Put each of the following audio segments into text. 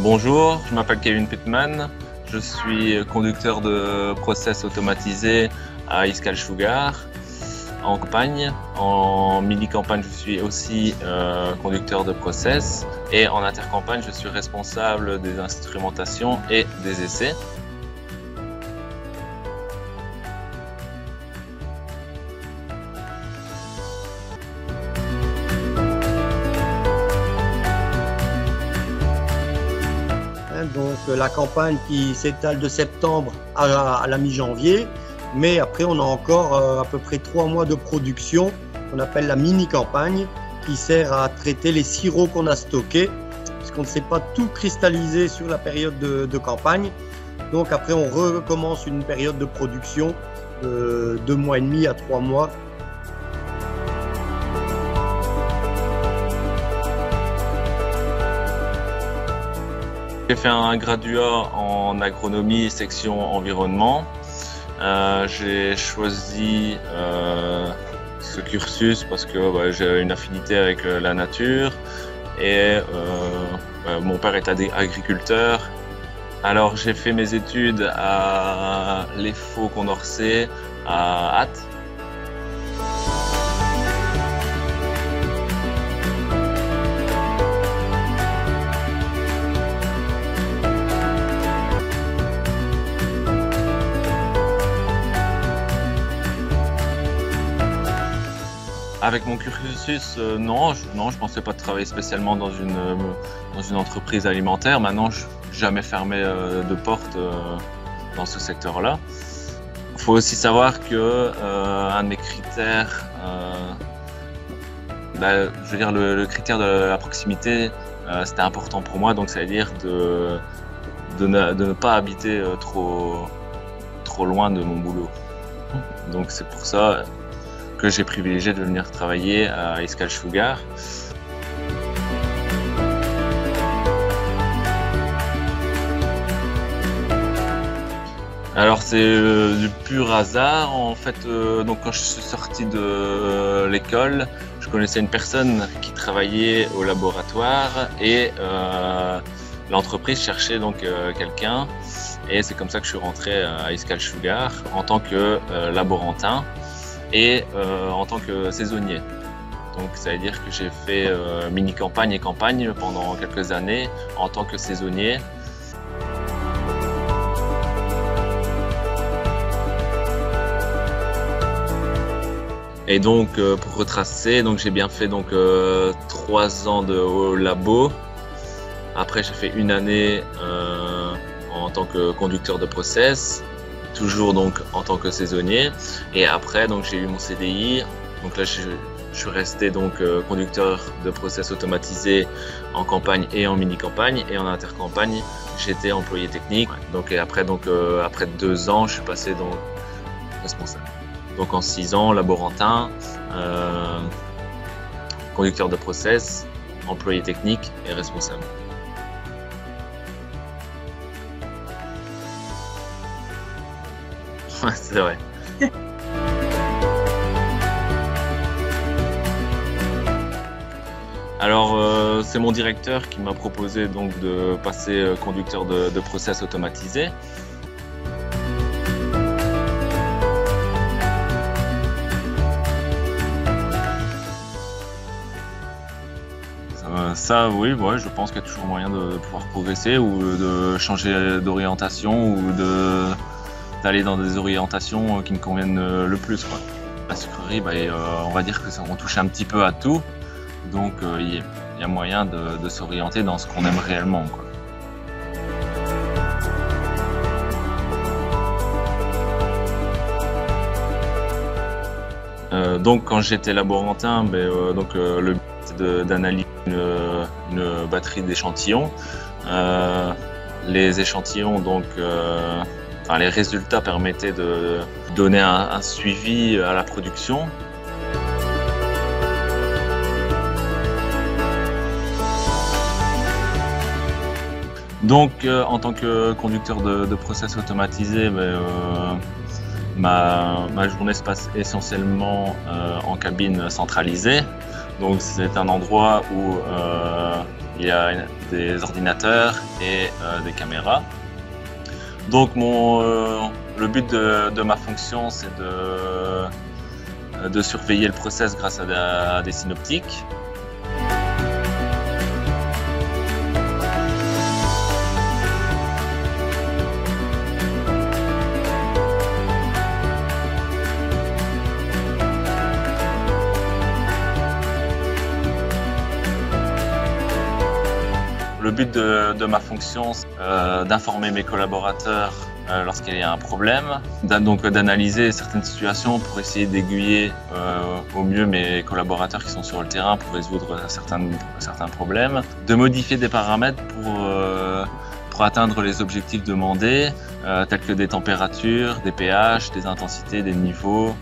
Bonjour, je m'appelle Kevin Pittman, je suis conducteur de process automatisé à Iskall Sugar en campagne. En mini-campagne, je suis aussi conducteur de process et en intercampagne, je suis responsable des instrumentations et des essais. Donc la campagne qui s'étale de septembre à la mi-janvier, mais après on a encore à peu près 3 mois de production qu'on appelle la mini-campagne qui sert à traiter les sirops qu'on a stockés puisqu'on ne sait pas tout cristalliser sur la période de campagne. Donc après on recommence une période de production de 2 mois et demi à 3 mois. J'ai fait un graduat en agronomie section environnement. J'ai choisi ce cursus parce que j'ai une affinité avec la nature et mon père est agriculteur. Alors j'ai fait mes études à l'EFO Condorcet à Ath. Avec mon cursus, non, je pensais pas travailler spécialement dans une entreprise alimentaire. Maintenant, je n'ai jamais fermé de porte dans ce secteur-là. Il faut aussi savoir que un de mes critères, je veux dire le critère de la proximité, c'était important pour moi. Donc, ça veut dire de ne pas habiter trop loin de mon boulot. Donc, c'est pour ça que j'ai privilégié de venir travailler à Iskall Sugar. Alors c'est du pur hasard en fait. Donc quand je suis sorti de l'école, je connaissais une personne qui travaillait au laboratoire et l'entreprise cherchait donc quelqu'un et c'est comme ça que je suis rentré à Iskall Sugar en tant que laborantin et en tant que saisonnier. Donc ça veut dire que j'ai fait mini-campagne et campagne pendant quelques années en tant que saisonnier. Et donc pour retracer, donc j'ai bien fait donc 3 ans au labo. Après j'ai fait 1 année en tant que conducteur de process. Toujours donc en tant que saisonnier et après donc j'ai eu mon CDI. Donc là je suis resté donc conducteur de process automatisé en campagne et en mini campagne et en intercampagne j'étais employé technique. Donc et après après 2 ans je suis passé donc responsable. Donc en 6 ans laborantin, conducteur de process, employé technique et responsable. C'est vrai. Alors c'est mon directeur qui m'a proposé donc de passer conducteur de process automatisé. Ça oui, ouais, je pense qu'il y a toujours moyen de pouvoir progresser ou de changer d'orientation ou d'aller dans des orientations qui me conviennent le plus, quoi. La sucrerie, on va dire que on touche un petit peu à tout, donc il y a moyen de s'orienter dans ce qu'on aime réellement, quoi. Donc quand j'étais laborantin, le but c'était d'analyser une batterie d'échantillons. Les échantillons donc les résultats permettaient de donner un suivi à la production. Donc en tant que conducteur de process automatisé, ma journée se passe essentiellement en cabine centralisée. Donc c'est un endroit où il y a des ordinateurs et des caméras. Donc le but de ma fonction, c'est de surveiller le process grâce à des synoptiques. Le but de ma fonction, c'est d'informer mes collaborateurs lorsqu'il y a un problème, donc d'analyser certaines situations pour essayer d'aiguiller au mieux mes collaborateurs qui sont sur le terrain pour résoudre certains problèmes, de modifier des paramètres pour atteindre les objectifs demandés, tels que des températures, des pH, des intensités, des niveaux.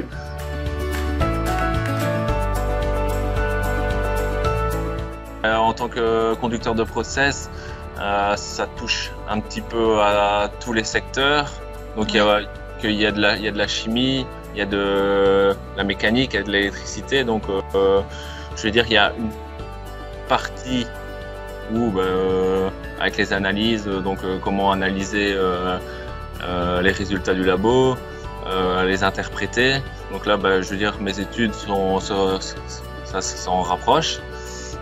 En tant que conducteur de process, ça touche un petit peu à tous les secteurs. Donc il y a de la chimie, il y a de la mécanique, il y a de l'électricité. Donc je veux dire, il y a une partie où avec les analyses, donc comment analyser les résultats du labo, les interpréter. Donc là, je veux dire, mes études ça s'en rapproche.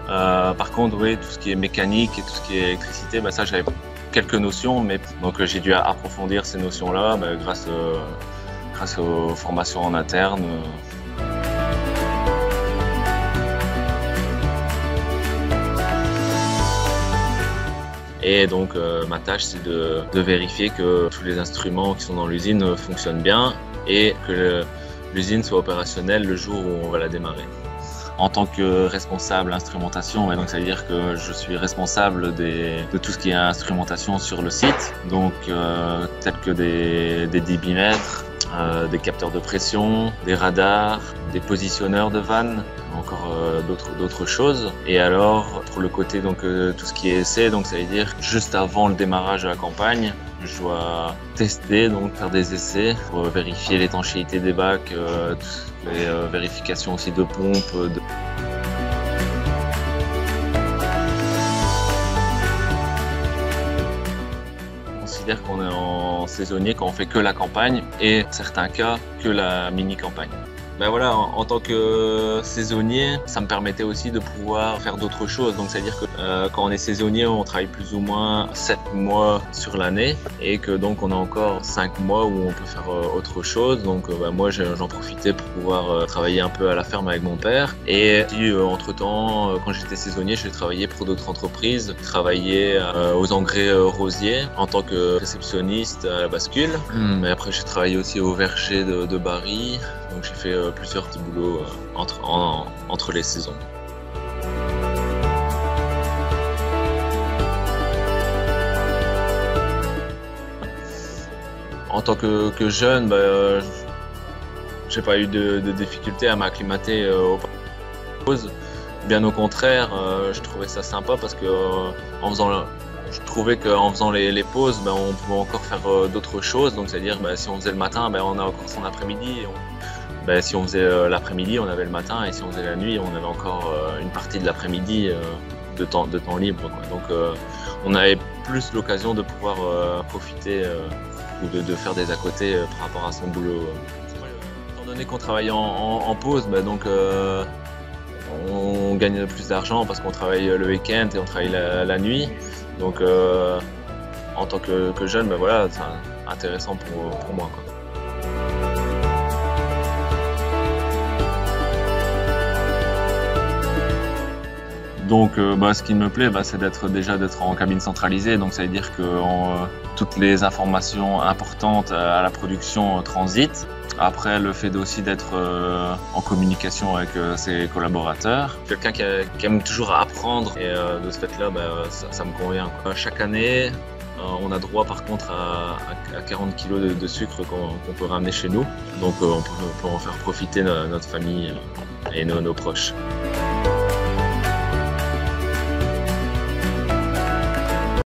Par contre, oui, tout ce qui est mécanique et tout ce qui est électricité, ça j'avais quelques notions, mais donc j'ai dû approfondir ces notions-là grâce aux formations en interne. Et donc ma tâche, c'est de vérifier que tous les instruments qui sont dans l'usine fonctionnent bien et que l'usine soit opérationnelle le jour où on va la démarrer. En tant que responsable instrumentation, donc ça veut dire que je suis responsable de tout ce qui est instrumentation sur le site, donc tels que des débitmètres, des capteurs de pression, des radars, des positionneurs de vannes, encore d'autres choses. Et alors pour le côté donc tout ce qui est essai, donc ça veut dire juste avant le démarrage de la campagne, je dois tester, donc faire des essais pour vérifier l'étanchéité des bacs, les vérifications aussi de pompes. On considère qu'on est en saisonnier quand on fait que la campagne et dans certains cas que la mini-campagne. Voilà, en tant que saisonnier, ça me permettait aussi de pouvoir faire d'autres choses. Donc c'est-à-dire que quand on est saisonnier, on travaille plus ou moins 7 mois sur l'année et que donc on a encore 5 mois où on peut faire autre chose. Donc moi j'en profitais pour pouvoir travailler un peu à la ferme avec mon père. Et puis entre-temps, quand j'étais saisonnier, j'ai travaillé pour d'autres entreprises. J'ai travaillé aux engrais rosiers en tant que réceptionniste à la bascule. Mais après j'ai travaillé aussi au verger de Barry. Donc j'ai fait plusieurs petits boulots entre les saisons. En tant que jeune, j'ai pas eu de difficulté à m'acclimater aux pauses. Bien au contraire, je trouvais ça sympa parce que je trouvais qu'en faisant les pauses, on pouvait encore faire d'autres choses. Donc c'est-à-dire si on faisait le matin, on a encore son après-midi. Si on faisait l'après-midi, on avait le matin, et si on faisait la nuit, on avait encore une partie de l'après-midi de temps libre, quoi. Donc on avait plus l'occasion de pouvoir profiter ou de faire des à côté par rapport à son boulot. Étant donné qu'on travaille en pause, donc on gagne plus d'argent parce qu'on travaille le week-end et on travaille la nuit. Donc en tant que jeune, voilà, c'est intéressant pour moi, quoi. Donc ce qui me plaît, c'est d'être en cabine centralisée, donc ça veut dire que toutes les informations importantes à la production transitent. Après, le fait aussi d'être en communication avec ses collaborateurs. Quelqu'un qui aime toujours apprendre et de ce fait-là, ça me convient, quoi. Chaque année, on a droit par contre à 40 kg de sucre qu'on peut ramener chez nous. Donc on peut en faire profiter notre famille et nos proches.